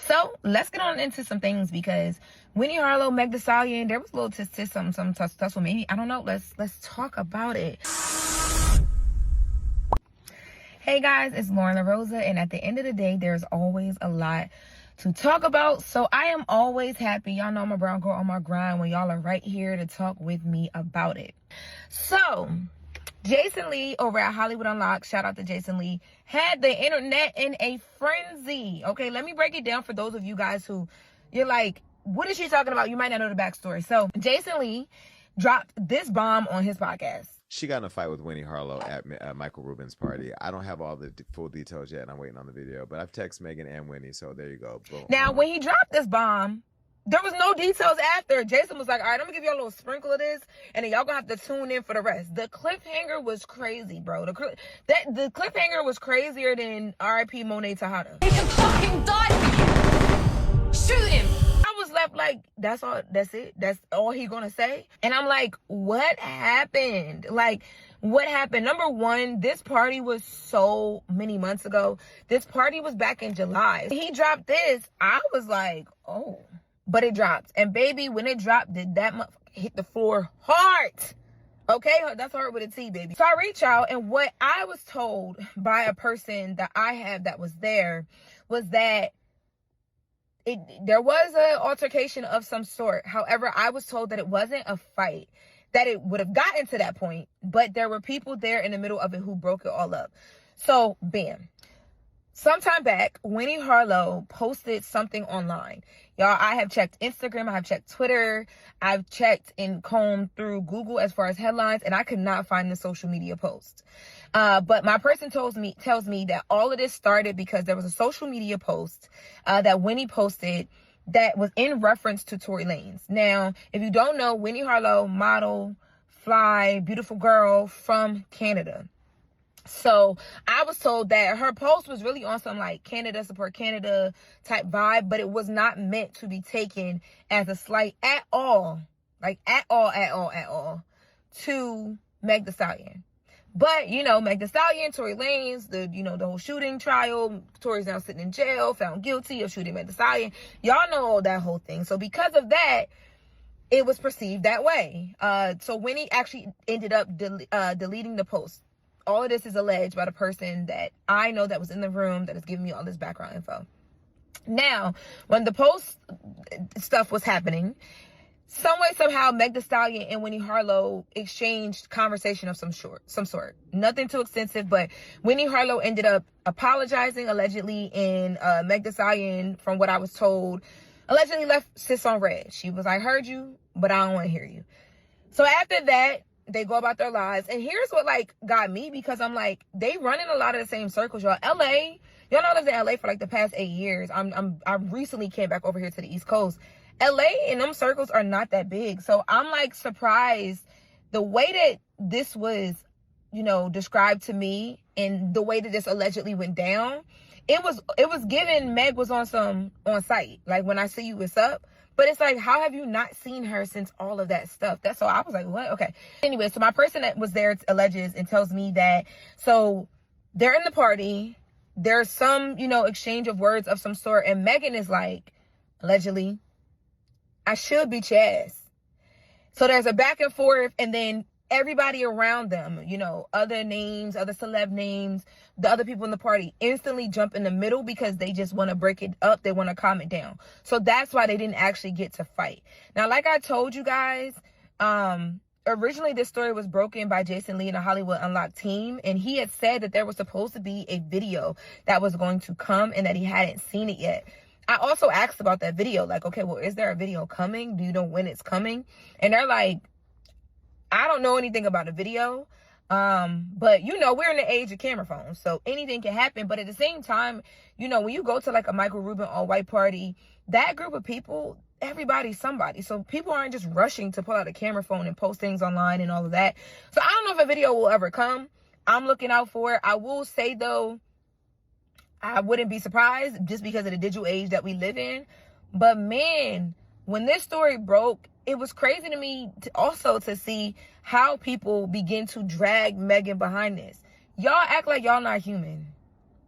So let's get on into some things, because Winnie Harlow, Meg Thee Stallion, there was a little some tussle maybe. I don't know. Let's talk about it. Hey guys, it's Loren LoRosa, and at the end of the day, there's always a lot to talk about. So I am always happy. Y'all know I'm a brown girl on my grind when y'all are right here to talk with me about it. So Jason Lee over at Hollywood Unlocked, shout out to Jason Lee, had the internet in a frenzy. Okay, let me break it down for those of you guys who you're like, what is she talking about? You might not know the backstory. So Jason Lee dropped this bomb on his podcast. She got in a fight with Winnie Harlow at Michael Rubin's party. I don't have all the full details yet, and I'm waiting on the video. But I've texted Megan and Winnie, so there you go. Boom. Now, when he dropped this bomb, there was no details after. Jason was like, all right, I'm going to give y'all a little sprinkle of this, and then y'all going to have to tune in for the rest. The cliffhanger was crazy, bro. The cliffhanger was crazier than R.I.P. Monet Tejada. He can fucking die! Shoot him! I was left like, that's all, that's it? That's all he gonna say? And I'm like, what happened? Like, what happened? Number one, this party was so many months ago. This party was back in July. He dropped this. I was like, oh. But it dropped. And baby, when it dropped, did that motherfucker hit the floor hard. Okay, that's hard with a T, baby. So I reached out, and what I was told by a person that I have that was there was that there was an altercation of some sort. However, I was told that it wasn't a fight, that it would have gotten to that point, but there were people there in the middle of it who broke it all up. So, bam. Sometime back, Winnie Harlow posted something online. Y'all, I have checked Instagram, I have checked Twitter, I've checked and combed through Google as far as headlines, and I could not find the social media post. But my person tells me that all of this started because there was a social media post that Winnie posted that was in reference to Tory Lanez. Now, if you don't know, Winnie Harlow, model, fly, beautiful girl from Canada. So I was told that her post was really on some like Canada, support Canada type vibe, but it was not meant to be taken as a slight at all, like at all to Meg Thee Stallion. But, you know, Meg Thee Stallion, Tory Lanez, the whole shooting trial, Tory's now sitting in jail, found guilty of shooting Meg Thee Stallion. Y'all know that whole thing. So because of that, it was perceived that way. So Winnie actually ended up deleting the post. All of this is alleged by the person that I know that was in the room that is giving me all this background info. Now, when the post stuff was happening, some way, somehow, Meg Thee Stallion and Winnie Harlow exchanged conversation of some sort. Nothing too extensive, but Winnie Harlow ended up apologizing, allegedly, and Meg Thee Stallion, from what I was told, allegedly left sis on red. She was like, heard you, but I don't want to hear you. So after that, they go about their lives. And here's what, like, got me, because I'm like, they run in a lot of the same circles, y'all. LA, y'all know I lived in LA for, like, the past 8 years. I recently came back over here to the East Coast. LA and them circles are not that big. So I'm, like, surprised the way that this was, you know, described to me and the way that this allegedly went down. It was given Meg was on site. Like, when I see you, it's up. But it's like, how have you not seen her since all of that stuff? That's so I was like, what? Okay. Anyway, so my person that was there alleges and tells me that, so they're in the party. There's some, you know, exchange of words of some sort. And Megan is like, allegedly, I should beat your ass. So there's a back and forth, and then everybody around them, you know, other names, other celeb names, the other people in the party instantly jump in the middle because they just want to break it up. They want to calm it down. So that's why they didn't actually get to fight. Now, like I told you guys, originally this story was broken by Jason Lee and the Hollywood Unlocked team. And he had said that there was supposed to be a video that was going to come and that he hadn't seen it yet. I also asked about that video. Like, okay, well, is there a video coming? Do you know when it's coming? And they're like, I don't know anything about a video, but, you know, we're in the age of camera phones, so anything can happen. But at the same time, you know, when you go to like a Michael Rubin all-white party, that group of people, everybody's somebody. So people aren't just rushing to pull out a camera phone and post things online and all of that. So I don't know if a video will ever come. I'm looking out for it. I will say, though, I wouldn't be surprised just because of the digital age that we live in. But, man, when this story broke, it was crazy to me also to see how people begin to drag Megan behind this. Y'all act like y'all not human,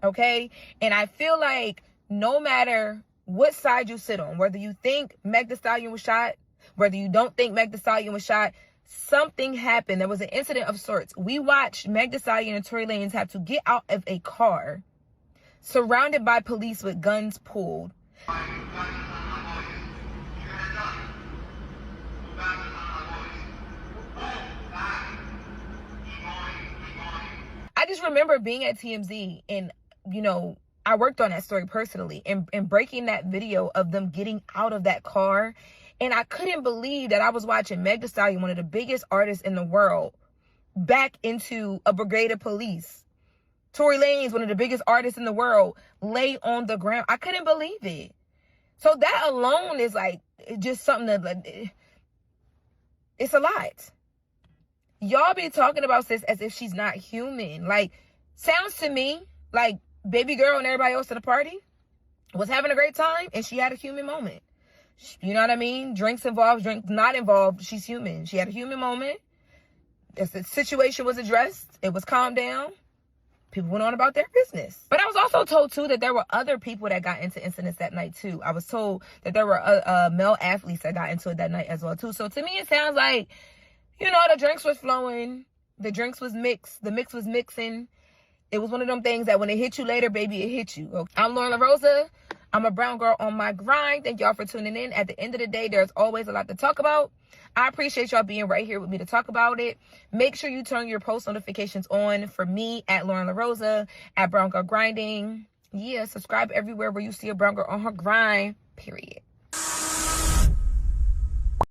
okay? And I feel like no matter what side you sit on. Whether you think Meg Thee Stallion was shot, whether you don't think Meg Thee Stallion was shot, something happened. There was an incident of sorts. We watched Meg Thee Stallion and Tory Lanez have to get out of a car surrounded by police with guns pulled. I just remember being at TMZ and, you know, I worked on that story personally and breaking that video of them getting out of that car. And I couldn't believe that I was watching Meg Thee Stallion, one of the biggest artists in the world, back into a brigade of police. Tory Lanez, one of the biggest artists in the world, lay on the ground. I couldn't believe it. So that alone is like just something that, it's a lot. Y'all be talking about sis as if she's not human. Like, sounds to me like baby girl and everybody else at the party was having a great time and she had a human moment. You know what I mean? Drinks involved, drinks not involved. She's human. She had a human moment. The situation was addressed. It was calmed down. People went on about their business. But I was also told, too, that there were other people that got into incidents that night, too. I was told that there were male athletes that got into it that night as well, too. So to me, it sounds like, you know, the drinks was flowing. The drinks was mixed. The mix was mixing. It was one of them things that when it hit you later, baby, it hit you. Okay? I'm Loren LoRosa. I'm a brown girl on my grind. Thank y'all for tuning in. At the end of the day, there's always a lot to talk about. I appreciate y'all being right here with me to talk about it. Make sure you turn your post notifications on for me at Loren LoRosa, at Brown Girl Grinding. Yeah, subscribe everywhere where you see a brown girl on her grind, period.